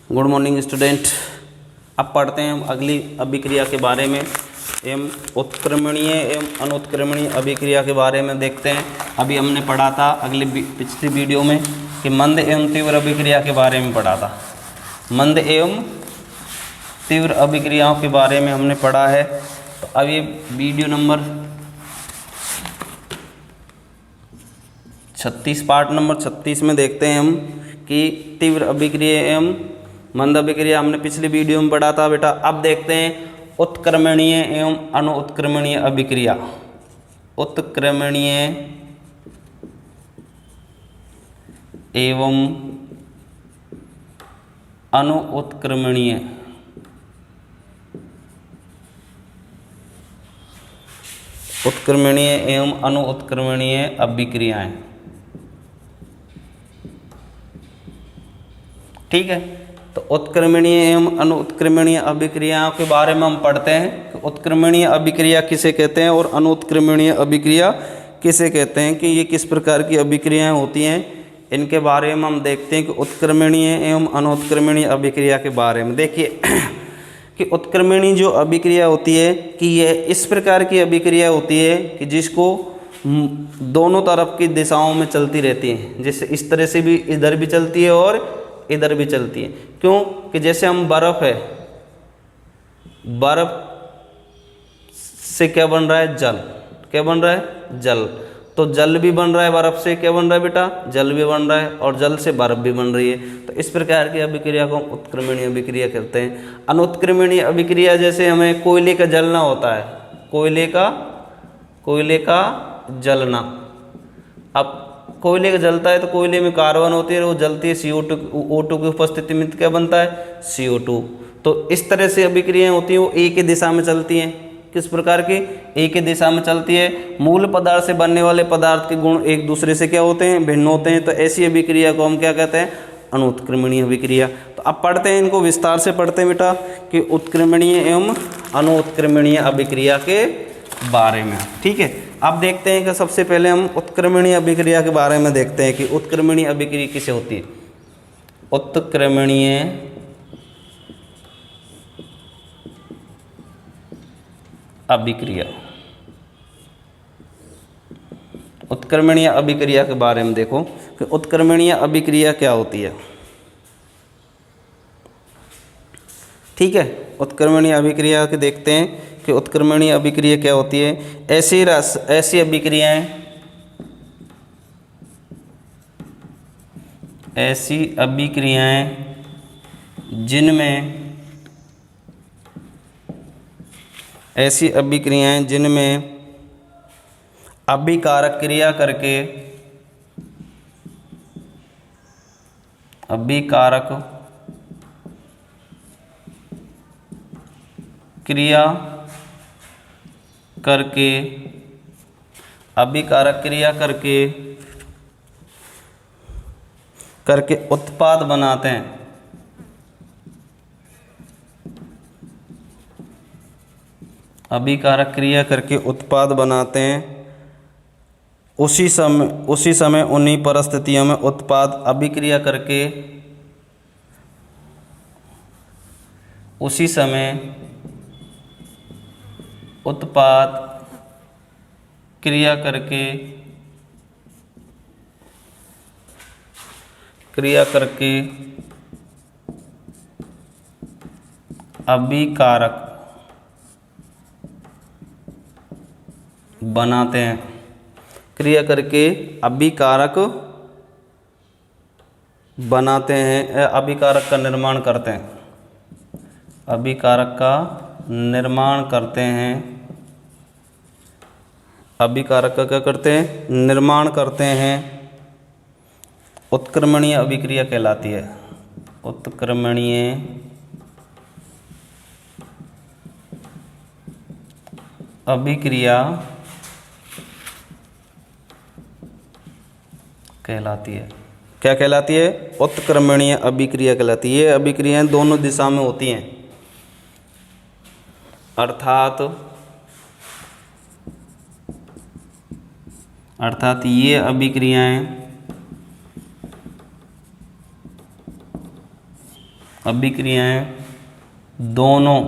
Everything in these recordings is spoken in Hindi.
Good morning student. अब पढ़ते हैं हम अगली अभिक्रिया के बारे में एवं उत्क्रमणीय एवं अनुत्क्रमणीय अभिक्रिया के बारे में देखते हैं। अभी हमने पढ़ा था पिछली वीडियो में कि मंद एवं तीव्र अभिक्रिया के बारे में पढ़ा था। मंद एवं तीव्र अभिक्रियाओं के बारे में हमने पढ़ा है। तो अब ये वीडियो नंबर 36 पार्ट नंबर 36 में देखते हैं हम कि तीव्र अभिक्रिया एवं मंद अभिक्रिया हमने पिछली वीडियो में पढ़ा था बेटा। अब देखते हैं उत्क्रमणीय एवं अनुत्क्रमणीय अभिक्रिया। उत्क्रमणीय एवं अनुत्क्रमणीय उत्क्रमणीय एवं अनुत्क्रमणीय अभिक्रियाएं। ठीक है, तो उत्क्रमणीय एवं अनुत्क्रमणीय अभिक्रियाओं के बारे में हम पढ़ते हैं कि उत्क्रमणीय अभिक्रिया किसे कहते हैं और अनुत्क्रमणीय अभिक्रिया किसे कहते हैं, कि ये किस प्रकार की अभिक्रियाएं होती हैं। इनके बारे में हम देखते हैं कि उत्क्रमणीय एवं अनुत्क्रमणीय अभिक्रिया के बारे में। देखिए कि उत्क्रमणीय जो अभिक्रिया होती है कि यह इस प्रकार की अभिक्रिया होती है कि जिसको दोनों तरफ की दिशाओं में चलती रहती है। जैसे इस तरह से भी इधर भी चलती है और इधर भी चलती है। क्यों कि जैसे हम बर्फ है, बर्फ से क्या बन रहा है, जल। क्या बन रहा है, जल। तो जल भी बन रहा है, बर्फ से क्या बन रहा है बेटा, जल भी बन रहा है, और जल से बर्फ भी बन रही है। तो इस प्रकार की अभिक्रिया को हम उत्क्रमणीय अभिक्रिया कहते हैं। अनुत्क्रमणीय अभिक्रिया जैसे हमें कोयले का जलना होता है, कोयले का जलना। अब कोयले का जलता है तो कोयले में कार्बन होती है, वो जलती है CO2 O2 की उपस्थिति में क्या बनता है, CO2। तो इस तरह से अभिक्रियाएं होती हैं, वो एक ही दिशा में चलती हैं। किस प्रकार की, एक ही दिशा में चलती है। मूल पदार्थ से बनने वाले पदार्थ के गुण एक दूसरे से क्या होते हैं, भिन्न होते हैं। तो ऐसी अभिक्रिया को हम क्या कहते हैं, अनुत्क्रमणीय अभिक्रिया। तो अब पढ़ते हैं, इनको विस्तार से पढ़ते हैं बेटा कि उत्क्रमणीय एवं अनुत्क्रमणीय अभिक्रिया के बारे में। ठीक है, अब देखते हैं कि सबसे पहले हम उत्क्रमणीय अभिक्रिया के बारे में देखते हैं कि उत्क्रमणीय अभिक्रिया किसे होती है। उत्क्रमणीय अभिक्रिया, उत्क्रमणीय अभिक्रिया के बारे में देखो कि उत्क्रमणीय अभिक्रिया क्या होती है। ठीक है, उत्क्रमणीय अभिक्रिया के देखते हैं कि उत्क्रमणीय अभिक्रिया क्या होती है। ऐसी अभिक्रियाएं जिनमें अभिकारक क्रिया करके उत्पाद बनाते हैं। अभिकारक क्रिया करके उत्पाद बनाते हैं। उसी समय उन्हीं परिस्थितियों में उत्पाद अभिक्रिया करके उसी समय उत्पाद क्रिया करके अभिकारक बनाते हैं। क्रिया करके अभिकारक बनाते हैं, अभिकारक का निर्माण करते हैं। अभिकारक का निर्माण करते हैं। अभिकारक का क्या करते हैं, निर्माण करते हैं। उत्क्रमणीय अभिक्रिया कहलाती है। उत्क्रमणीय अभिक्रिया कहलाती है। क्या कहलाती है, उत्क्रमणीय अभिक्रिया कहलाती है। ये अभिक्रियाएं दोनों दिशा में होती हैं, अर्थात ये अभिक्रियाएं अभिक्रियाएं दोनों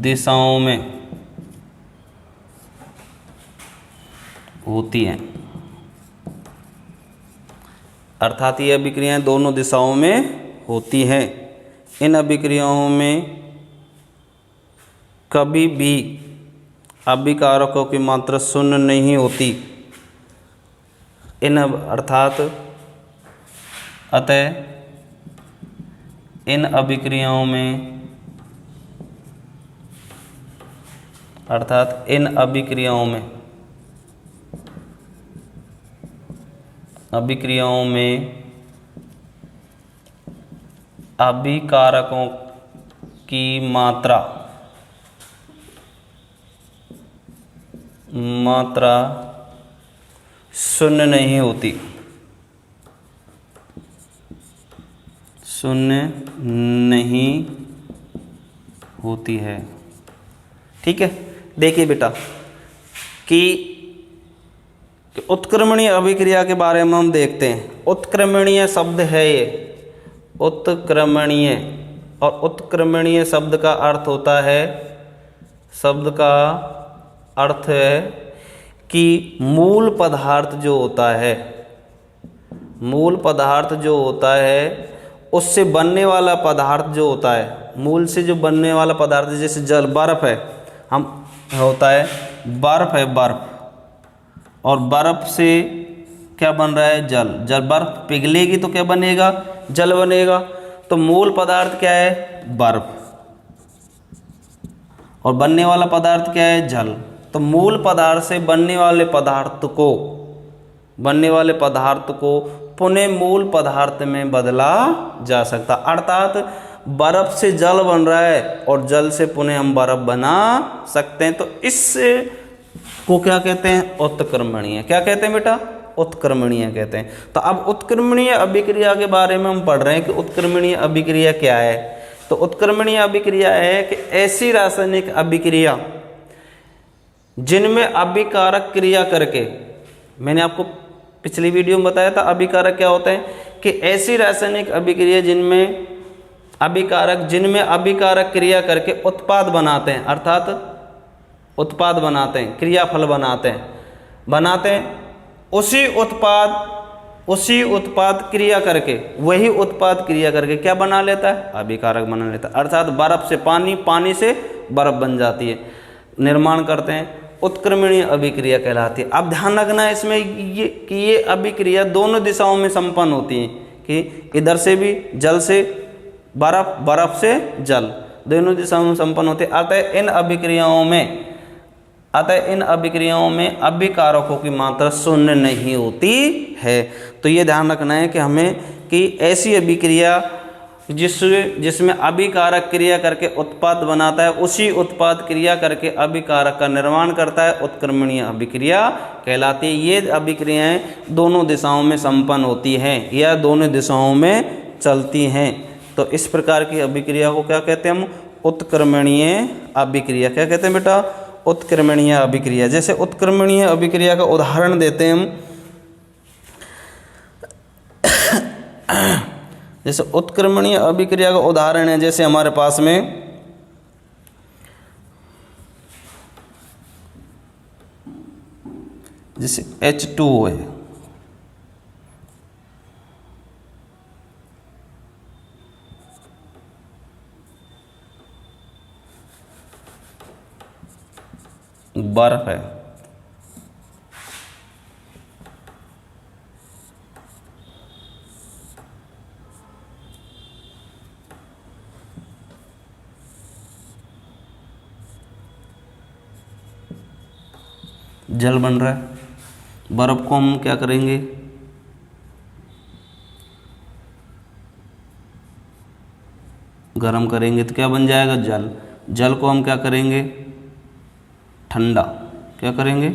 दिशाओं में होती हैं, अर्थात ये अभिक्रियाएं दोनों दिशाओं में होती हैं। इन अभिक्रियाओं में कभी भी अभिकारकों की मात्रा शून्य नहीं होती। अतः इन अभिक्रियाओं में अभिकारकों की मात्रा शून्य नहीं होती, है। ठीक है, देखिए बेटा कि उत्क्रमणीय अभिक्रिया के बारे में हम देखते हैं। उत्क्रमणीय शब्द है ये, उत्क्रमणीय, और उत्क्रमणीय शब्द का अर्थ होता है, कि मूल पदार्थ जो होता है उससे बनने वाला पदार्थ जो होता है, मूल से जो बनने वाला पदार्थ, जैसे जल, बर्फ है, बर्फ, और बर्फ से क्या बन रहा है, जल। बर्फ पिघलेगी तो क्या बनेगा, जल बनेगा। तो मूल पदार्थ क्या है, बर्फ, और बनने वाला पदार्थ क्या है, जल। तो मूल पदार्थ से बनने वाले पदार्थ को पुनः मूल पदार्थ में बदला जा सकता, अर्थात बर्फ से जल बन रहा है और जल से पुनः हम बर्फ बना सकते हैं। तो इससे को क्या कहते हैं, उत्क्रमणीय। क्या कहते हैं बेटा, उत्क्रमणीय कहते हैं। तो अब उत्क्रमणीय अभिक्रिया के बारे में हम पढ़ रहे हैं कि उत्क्रमणीय अभिक्रिया क्या है। तो उत्क्रमणीय अभिक्रिया है कि ऐसी रासायनिक अभिक्रिया जिनमें अभिकारक क्रिया करके, मैंने आपको पिछली वीडियो में बताया था अभिकारक क्या होते हैं, कि ऐसी रासायनिक अभिक्रिया जिनमें अभिकारक क्रिया करके उत्पाद बनाते हैं, अर्थात उत्पाद बनाते हैं, क्रियाफल बनाते हैं। उसी उत्पाद क्रिया करके, वही उत्पाद क्रिया करके क्या बना लेता है, अभिकारक बना लेता है। अर्थात बर्फ से पानी से बर्फ बन जाती है, निर्माण करते हैं, उत्क्रमणीय अभिक्रिया कहलाती है। अब ध्यान रखना है इसमें ये अभिक्रिया दोनों दिशाओं में संपन्न होती है, कि इधर से भी जल से बर्फ, बर्फ से जल, दोनों दिशाओं में संपन्न होती है। अतः इन अभिक्रियाओं में अभिकारकों की मात्रा शून्य नहीं होती है। तो ये ध्यान रखना है कि हमें, कि ऐसी अभिक्रिया जिसमें अभिकारक क्रिया करके उत्पाद बनाता है, उसी उत्पाद क्रिया करके अभिकारक का निर्माण करता है, उत्क्रमणीय अभिक्रिया कहलाती है। ये अभिक्रियाएं दोनों दिशाओं में संपन्न होती हैं या दोनों दिशाओं में चलती हैं। तो इस प्रकार की अभिक्रिया को क्या कहते हैं हम, उत्क्रमणीय अभिक्रिया। क्या कहते हैं बेटा, उत्क्रमणीय अभिक्रिया। जैसे उत्क्रमणीय अभिक्रिया का उदाहरण देते हैं हम, जैसे उत्क्रमणीय अभिक्रिया का उदाहरण है, जैसे हमारे पास में जैसे H2O है, बर्फ है, जल बन रहा है। बर्फ को हम क्या करेंगे, गर्म करेंगे तो क्या बन जाएगा, जल। जल को हम क्या करेंगे, ठंडा, क्या करेंगे,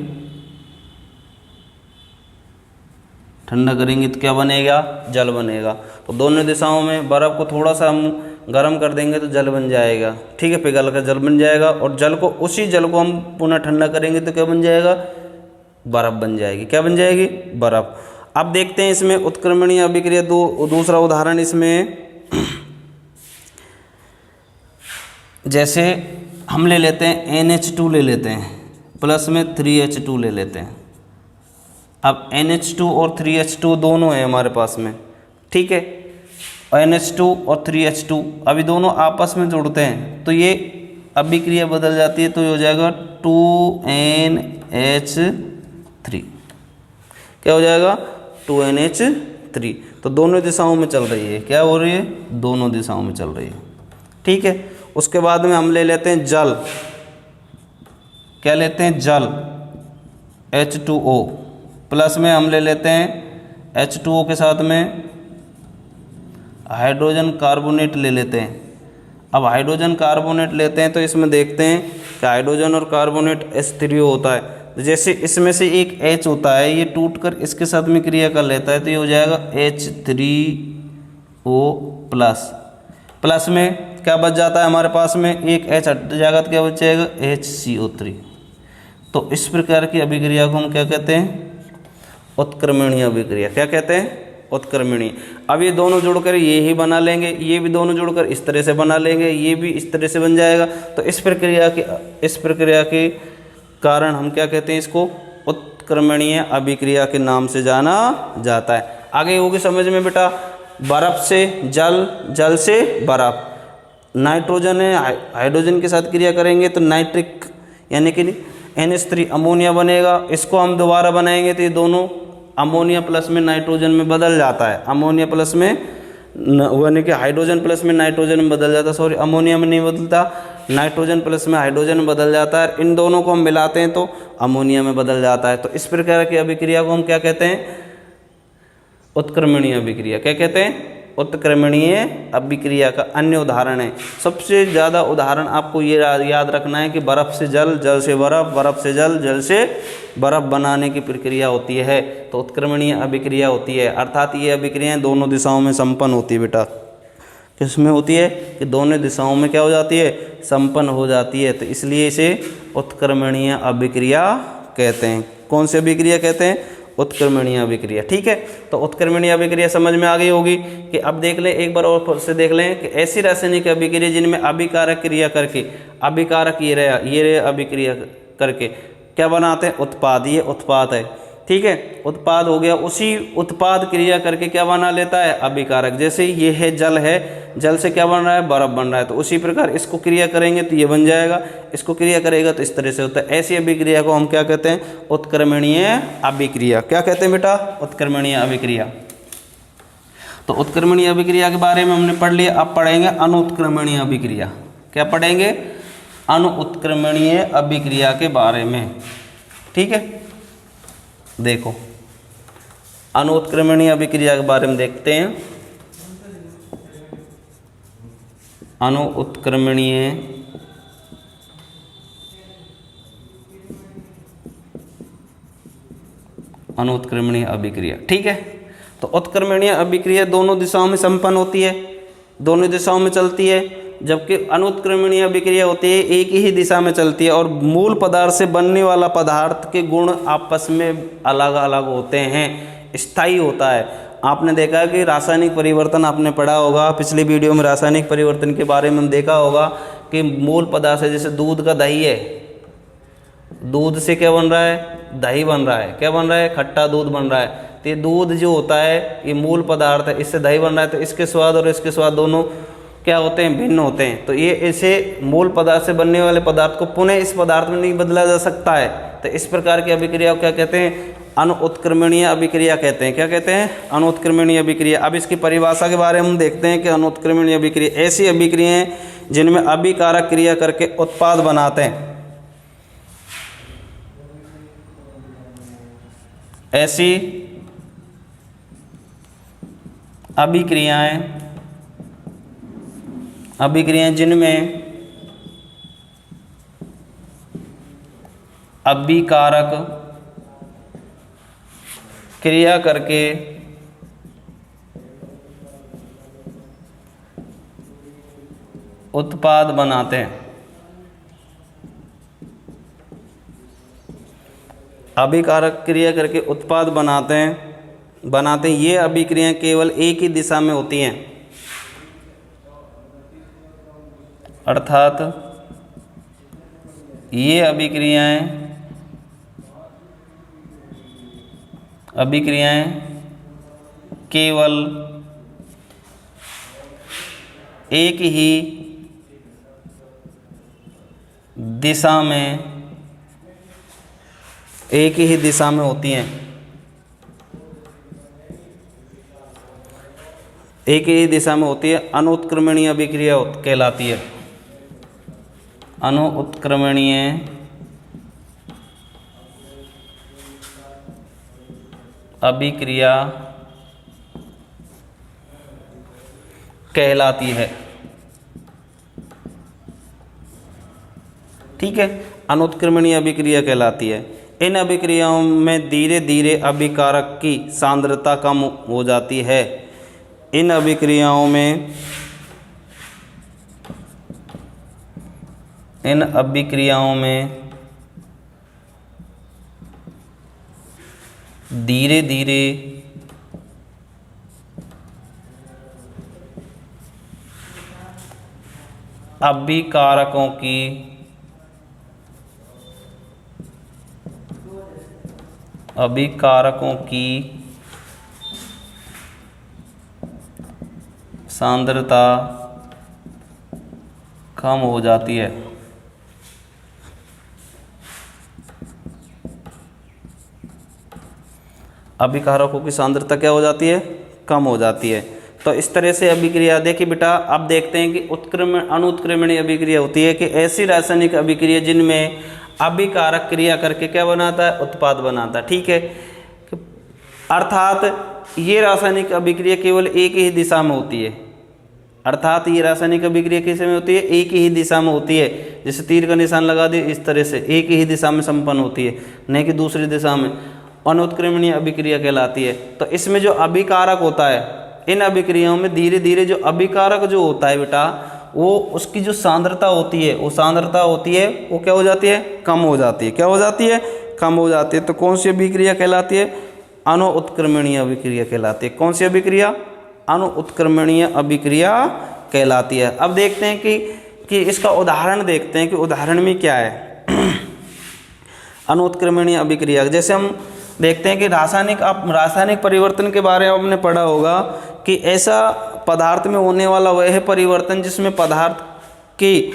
ठंडा करेंगे तो क्या बनेगा, जल बनेगा। तो दोनों दिशाओं में बर्फ को थोड़ा सा हम गर्म कर देंगे तो जल बन जाएगा, ठीक है, पिघल कर जल बन जाएगा। और उसी जल को हम पुनः ठंडा करेंगे तो क्या बन जाएगा, बर्फ बन जाएगी। क्या बन जाएगी, बर्फ। अब देखते हैं इसमें उत्क्रमणीय अभिक्रिया दूसरा उदाहरण इसमें जैसे हम ले लेते हैं NH2 ले लेते हैं, प्लस में 3H2 ले लेते हैं। अब NH2 और 3H2 दोनों है हमारे पास में, ठीक है। NH2 और 3H2 अभी दोनों आपस में जुड़ते हैं तो ये अभिक्रिया बदल जाती है, तो ये हो जाएगा 2NH3। क्या हो जाएगा? 2NH3। तो दोनों दिशाओं में चल रही है। क्या हो रही है? दोनों दिशाओं में चल रही है, ठीक है। उसके बाद में हम ले लेते हैं जल। क्या लेते हैं? जल, H2O, प्लस में हम ले लेते हैं H2O के साथ में हाइड्रोजन कार्बोनेट ले लेते हैं। अब हाइड्रोजन कार्बोनेट लेते हैं तो इसमें देखते हैं कि हाइड्रोजन और कार्बोनेट H3O होता है। जैसे इसमें से एक H होता है, ये टूटकर इसके साथ में क्रिया कर लेता है तो ये हो जाएगा H3O प्लस में क्या बच जाता है हमारे पास में? एक H हट जाएगा तो क्या बचेगा? HCO3। तो इस प्रकार की अभिक्रिया को हम क्या कहते हैं? उत्क्रमणीय अभिक्रिया। क्या कहते हैं? उत्क्रमणीय। अब ये दोनों जुड़कर ये ही बना लेंगे, ये भी दोनों जुड़कर इस तरह से बना लेंगे, ये भी इस तरह से बन जाएगा। तो इस प्रक्रिया के कारण हम क्या कहते हैं? इसको उत्क्रमणीय अभिक्रिया के नाम से जाना जाता है। आगे होगी समझ में बेटा। बर्फ से जल, जल से बर्फ, नाइट्रोजन है हाइड्रोजन के साथ क्रिया करेंगे तो नाइट्रिक यानी कि NH3 अमोनिया बनेगा। इसको हम दोबारा बनाएंगे तो ये दोनों अमोनिया प्लस में नाइट्रोजन में बदल जाता है। अमोनिया प्लस में यानी कि हाइड्रोजन प्लस में नाइट्रोजन में बदल जाता है, सॉरी अमोनिया में नहीं बदलता, नाइट्रोजन प्लस में हाइड्रोजन में बदल जाता है। इन दोनों को हम मिलाते हैं तो अमोनिया में बदल जाता है। तो इस प्रकार की अभिक्रिया को हम क्या कहते हैं? उत्क्रमणीय अभिक्रिया। क्या कहते हैं? उत्क्रमणीय अभिक्रिया का अन्य उदाहरण है। सबसे ज़्यादा उदाहरण आपको ये याद रखना है कि बर्फ़ से जल, जल से बर्फ़, बर्फ़ से जल, जल से बर्फ़ बनाने की प्रक्रिया होती है तो उत्क्रमणीय अभिक्रिया होती है। अर्थात ये अभिक्रियाएँ दोनों दिशाओं में संपन्न होती है बेटा। किसमें होती है? कि दोनों दिशाओं में क्या हो जाती है? संपन्न हो जाती है। तो इसलिए इसे उत्क्रमणीय अभिक्रिया कहते हैं। कौन सी अभिक्रिया कहते हैं? उत्क्रमणीय अभिक्रिया, ठीक है। तो उत्क्रमणीय अभिक्रिया समझ में आ गई होगी। कि अब देख लें एक बार और से देख लें कि ऐसी रासायनिक अभिक्रिया जिनमें अभिकारक क्रिया करके, अभिकारक ये रहे अभिक्रिया करके क्या बनाते हैं? उत्पाद। ये उत्पाद है, ठीक है। उत्पाद हो गया, उसी उत्पाद क्रिया करके क्या बना लेता है? अभिकारक। जैसे ये है जल है, जल से क्या बन रहा है? बर्फ बन रहा है। तो उसी प्रकार इसको क्रिया करेंगे तो ये बन जाएगा, इसको क्रिया करेगा तो इस तरह से होता है। ऐसी अभिक्रिया को हम क्या कहते हैं? उत्क्रमणीय अभिक्रिया। क्या कहते हैं बेटा? उत्क्रमणीय अभिक्रिया। तो उत्क्रमणीय अभिक्रिया के बारे में हमने पढ़ लिया। अब पढ़ेंगे अनुत्क्रमणीय अभिक्रिया। क्या पढ़ेंगे? अनुत्क्रमणीय अभिक्रिया के बारे में, ठीक है। देखो अनुत्क्रमणीय अभिक्रिया के बारे में देखते हैं। अनुत्क्रमणीय अभिक्रिया, ठीक है। तो उत्क्रमणीय अभिक्रिया दोनों दिशाओं में संपन्न होती है, दोनों दिशाओं में चलती है। जबकि अनुत्क्रमणीय अभिक्रिया होती है एक ही दिशा में चलती है और मूल पदार्थ से बनने वाला पदार्थ के गुण आपस में अलग अलग होते हैं, स्थायी होता है। आपने देखा है कि रासायनिक परिवर्तन आपने पढ़ा होगा, पिछली वीडियो में रासायनिक परिवर्तन के बारे में देखा होगा कि मूल पदार्थ है, जैसे दूध का दही है, दूध से क्या बन रहा है? दही बन रहा है। क्या बन रहा है? खट्टा दूध बन रहा है। तो ये दूध जो होता है ये मूल पदार्थ है, इससे दही बन रहा है। तो इसके स्वाद और इसके स्वाद दोनों क्या होते हैं? भिन्न होते हैं। तो ये ऐसे मूल पदार्थ से बनने वाले पदार्थ को पुनः इस पदार्थ में नहीं बदला जा सकता है। तो इस प्रकार की अभिक्रिया को क्या कहते हैं? अनुत्क्रमणीय अभिक्रिया कहते हैं। क्या कहते हैं? अनुत्क्रमणीय अभिक्रिया। अब इसकी परिभाषा के बारे में हम देखते हैं कि अनुत्क्रमणीय अभिक्रिया ऐसी अभिक्रियाएं जिनमें अभिकारक क्रिया करके उत्पाद बनाते हैं। ऐसी अभिक्रियाएं जिनमें अभिकारक क्रिया करके उत्पाद बनाते हैं। अभिकारक क्रिया करके उत्पाद बनाते हैं बनाते हैं। ये अभिक्रियाएं केवल एक ही दिशा में होती हैं, अर्थात ये अभिक्रियाएं केवल एक ही दिशा में होती हैं, एक ही दिशा में होती है। अनुत्क्रमणीय अभिक्रिया कहलाती है। अनुत्क्रमणीय अभिक्रिया कहलाती है। ठीक है, अनुत्क्रमणीय अभिक्रिया कहलाती है। इन अभिक्रियाओं में धीरे धीरे अभिकारक की सांद्रता कम हो जाती है। इन अभिक्रियाओं में धीरे धीरे अभिकारकों की सांद्रता कम हो जाती है। अभिकारकों की सांद्रता क्या हो जाती है? कम हो जाती है। तो इस तरह से अभिक्रिया, देखिए बेटा, अब देखते हैं कि अनुत्क्रमणीय अभिक्रिया होती है कि ऐसी रासायनिक अभिक्रिया जिनमें अभिकारक क्रिया करके क्या बनाता है? उत्पाद बनाता है। ठीक है, अर्थात ये रासायनिक अभिक्रिया केवल एक ही दिशा में होती है। अर्थात ये रासायनिक अभिक्रिया किस में होती है? एक ही दिशा में होती है। जैसे तीर का निशान लगा दिए, इस तरह से एक ही दिशा में संपन्न होती है, नहीं कि दूसरी दिशा में। अनुत्क्रमणीय अभिक्रिया कहलाती है। तो इसमें जो अभिकारक होता है, इन अभिक्रियाओं में धीरे धीरे जो अभिकारक जो होता है बेटा, वो उसकी जो सांद्रता होती है, वो सांद्रता होती है, वो क्या हो जाती है? कम हो जाती है। क्या हो जाती है? कम हो जाती है। तो कौन सी अभिक्रिया कहलाती है? अनुत्क्रमणीय अभिक्रिया कहलाती है। कौन सी अभिक्रिया? अनुत्क्रमणीय अभिक्रिया कहलाती है। अब देखते हैं कि इसका उदाहरण देखते हैं कि उदाहरण में क्या है। अनुत्क्रमणीय अभिक्रिया, जैसे हम देखते हैं कि रासायनिक परिवर्तन के बारे में आपने पढ़ा होगा कि ऐसा पदार्थ में होने वाला वह है परिवर्तन जिसमें पदार्थ की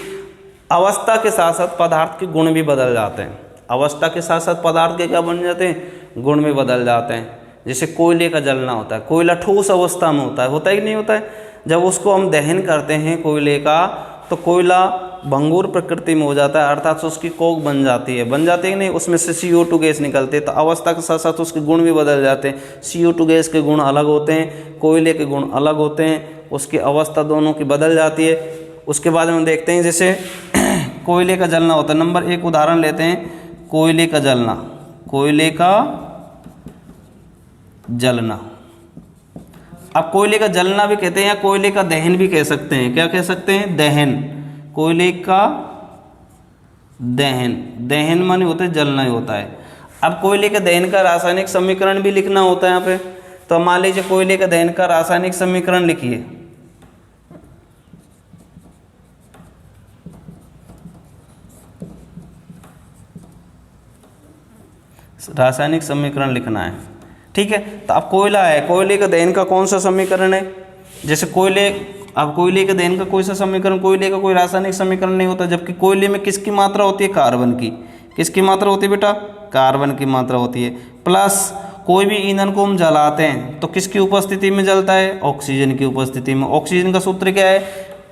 अवस्था के साथ साथ पदार्थ के गुण भी बदल जाते हैं। अवस्था के साथ साथ पदार्थ के क्या बन जाते हैं? गुण भी बदल जाते हैं। जैसे कोयले का जलना होता है, कोयला ठोस अवस्था में होता है कि नहीं होता है? जब उसको हम दहन करते हैं कोयले का, तो कोयला भंगुर प्रकृति में हो जाता है, अर्थात उसकी कोक बन जाती है कि नहीं, उसमें से CO2 गैस निकलते हैं। तो अवस्था के साथ साथ उसके गुण भी बदल जाते हैं। CO2 गैस के गुण अलग होते हैं, कोयले के गुण अलग होते हैं, उसकी अवस्था दोनों की बदल जाती है। उसके बाद हम देखते हैं जैसे कोयले का जलना होता है। नंबर 1 उदाहरण लेते हैं, कोयले का जलना। अब कोयले का जलना भी कहते हैं या कोयले का दहन भी कह सकते हैं। क्या कह सकते हैं? दहन। कोयले का दहन माने होता है जलना ही होता है। अब कोयले के दहन का रासायनिक समीकरण भी लिखना होता है यहाँ पे। तो मान लीजिए कोयले का दहन का रासायनिक समीकरण लिखिए। रासायनिक समीकरण लिखना है। ठीक है, तो अब कोयला है, कोयले का दहन का कौन सा समीकरण है? जैसे कोयले के दहन का कोई सा समीकरण, कोयले का कोई रासायनिक समीकरण नहीं होता। जबकि कोयले में किसकी मात्रा होती है? कार्बन की। किसकी मात्रा होती है बेटा? कार्बन की मात्रा होती है। प्लस कोई भी ईंधन को हम जलाते हैं तो किसकी उपस्थिति में जलता है? ऑक्सीजन की उपस्थिति में। ऑक्सीजन का सूत्र क्या है?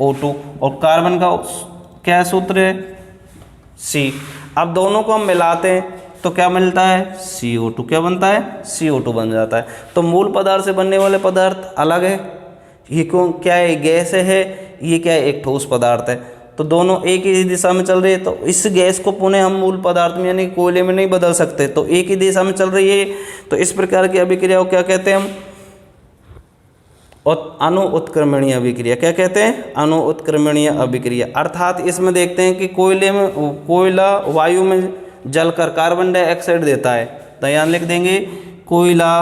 O2। और कार्बन का क्या सूत्र है? C। अब दोनों को हम मिलाते हैं तो क्या मिलता है? CO2। क्या बनता है? CO2 बन जाता है। तो मूल पदार्थ से बनने वाले पदार्थ अलग है। ये क्या है? गैस है। ये क्या है? एक ठोस पदार्थ है। तो दोनों एक ही दिशा में चल रही है। तो इस गैस को पुनः हम मूल पदार्थ में यानी कोयले में नहीं बदल सकते, तो एक ही दिशा में चल रही है। तो इस प्रकार की अभिक्रिया को क्या कहते हैं हम? अनुत्क्रमणीय अभिक्रिया। क्या कहते हैं? अनुत्क्रमणीय अभिक्रिया। अर्थात इसमें देखते हैं कि कोयला वायु में जलकर कार्बन डाइऑक्साइड देता है। तो यहाँ लिख देंगे कोयला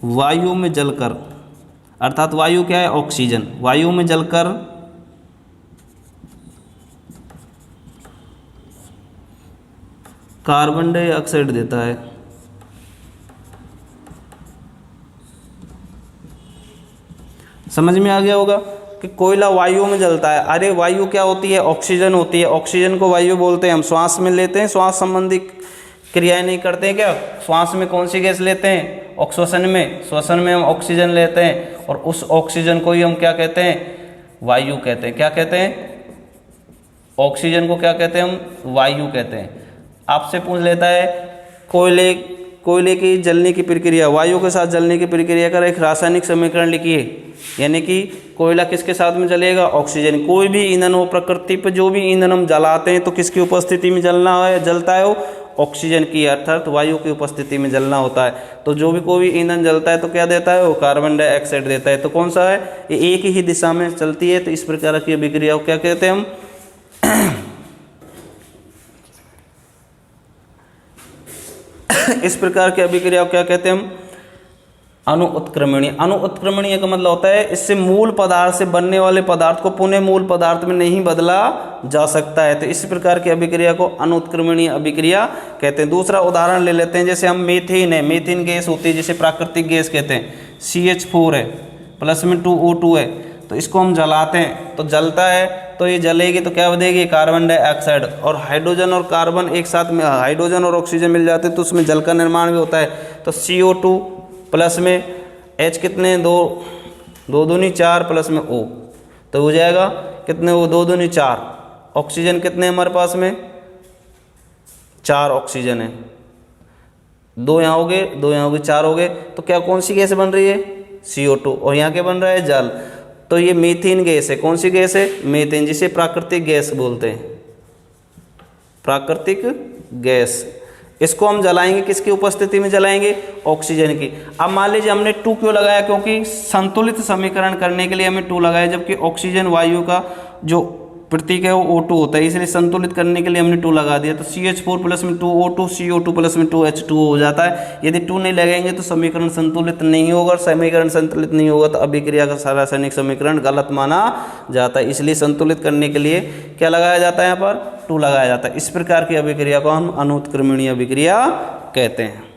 वायु में जलकर, अर्थात वायु क्या है, ऑक्सीजन, वायु में जलकर कार्बन डाइऑक्साइड देता है। समझ में आ गया होगा कि कोयला वायु में जलता है। अरे वायु क्या होती है, ऑक्सीजन होती है, ऑक्सीजन को वायु बोलते हैं। हम श्वास में लेते हैं, श्वास संबंधी क्रियाएं नहीं करते हैं क्या? श्वास में कौन सी गैस लेते हैं? श्वसन में, श्वसन में हम ऑक्सीजन लेते हैं और उस ऑक्सीजन को ही हम क्या कहते हैं? वायु कहते हैं। क्या कहते हैं? ऑक्सीजन को क्या कहते हैं हम? वायु कहते हैं। आपसे पूछ लेता है कोयले की जलने की प्रक्रिया, वायु के साथ जलने की प्रक्रिया का एक रासायनिक समीकरण लिखिए। यानी कि कोयला किसके साथ में जलेगा? ऑक्सीजन। कोई भी ईंधन हो, प्रकृति पर जो भी ईंधन हम जलाते हैं तो किसकी उपस्थिति में जलता है वो? ऑक्सीजन की, अर्थात वायु की उपस्थिति में जलना होता है। तो जो भी कोई ईंधन जलता है तो क्या देता है वो? कार्बन डाइऑक्साइड देता है। तो कौन सा है? ये एक ही दिशा में चलती है। तो इस प्रकार की अभिक्रिया को क्या कहते हैं हम? इस प्रकार की अभिक्रिया को क्या कहते हैं हम? अणुउत्क्रमणीय। अणुउत्क्रमणीय का मतलब होता है इससे मूल पदार्थ से बनने वाले पदार्थ को पुनः मूल पदार्थ में नहीं बदला जा सकता है। तो इस प्रकार की अभिक्रिया को अणुउत्क्रमणीय अभिक्रिया कहते हैं। दूसरा उदाहरण ले लेते हैं, जैसे हम मीथेन है, मीथेन गैस होती है जिसे प्राकृतिक गैस कहते हैं। CH4 है, प्लस में 2O2 है, तो इसको हम जलाते हैं तो जलता है, तो ये जलेगी तो क्या बनेगी? Carbon dioxide. और हाइड्रोजन और कार्बन एक साथ में, हाइड्रोजन और ऑक्सीजन मिल जाते हैं तो उसमें जल का निर्माण भी होता है। तो CO2 प्लस में H कितने? 2 दूनी 4 प्लस में O, तो हो जाएगा कितने? वो 2 दूनी 4। ऑक्सीजन कितने हमारे पास में? 4 ऑक्सीजन है। 2 यहाँ हो गए, 2 यहाँ हो गए, 4 हो गए। तो क्या कौन सी गैस बन रही है? CO2। और यहाँ क्या बन रहा है? जल। तो ये मीथेन गैस है। कौन सी गैस है? मीथेन, जिसे प्राकृतिक गैस बोलते हैं, प्राकृतिक गैस। इसको हम जलाएंगे, किसकी उपस्थिति में जलाएंगे? ऑक्सीजन की। अब मान लीजिए हमने 2 क्यों लगाया? क्योंकि संतुलित समीकरण करने के लिए हमें 2 लगाया, जबकि ऑक्सीजन वायु का जो प्रतीक है वो O2 होता है, इसलिए संतुलित करने के लिए हमने 2 लगा दिया। तो CH4 प्लस में 2O2, CO2 प्लस में 2H2O हो जाता है। यदि 2 नहीं लगाएंगे तो समीकरण संतुलित नहीं होगा, और समीकरण संतुलित नहीं होगा तो अभिक्रिया का रासायनिक समीकरण गलत माना जाता है। इसलिए संतुलित करने के लिए क्या लगाया जाता है? यहाँ पर 2 लगाया जाता है। इस प्रकार की अभिक्रिया को हम अणुउत्क्रमणीय अभिक्रिया कहते हैं।